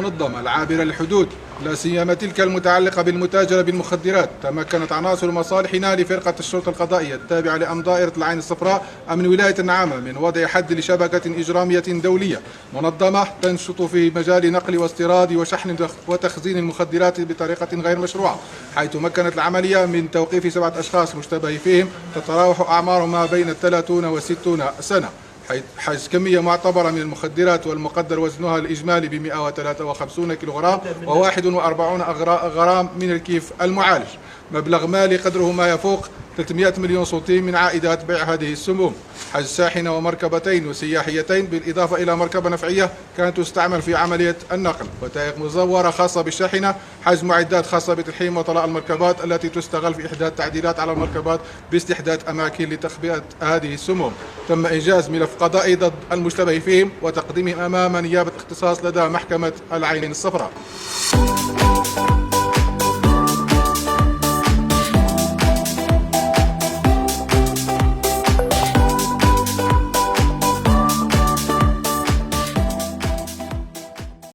المنظمة العابرة للحدود، لا سيما تلك المتعلقة بالمتاجرة بالمخدرات، تمكنت عناصر مصالحنا لفرقة الشرطة القضائية التابعة لأمن دائرة العين الصفراء من ولاية النعامة من وضع حد لشبكة إجرامية دولية منظمة تنشط في مجال نقل واستيراد وشحن وتخزين المخدرات بطريقة غير مشروعة، حيث مكنت العملية من توقيف 7 أشخاص مشتبه فيهم تتراوح أعمارهم ما بين 30 و60 سنة، حيث كمية معتبرة من المخدرات والمقدر وزنها الإجمالي ب 153 كيلوغرام و41 غرام من الكيف المعالج، مبلغ مالي قدره ما يفوق 300 مليون سنتيم من عائدات بيع هذه السموم، حجز شاحنة ومركبتين وسياحيتين بالإضافة إلى مركبة نفعية كانت تستعمل في عملية النقل، وثائق مزورة خاصة بالشاحنة، حجز معدات خاصة بتلحيم وطلاء المركبات التي تستغل في إحداث تعديلات على المركبات باستحداث أماكن لتخبئة هذه السموم. تم إنجاز ملف قضائي ضد المشتبه فيهم وتقديمهم أمام نيابة اختصاص لدى محكمة العين الصفراء.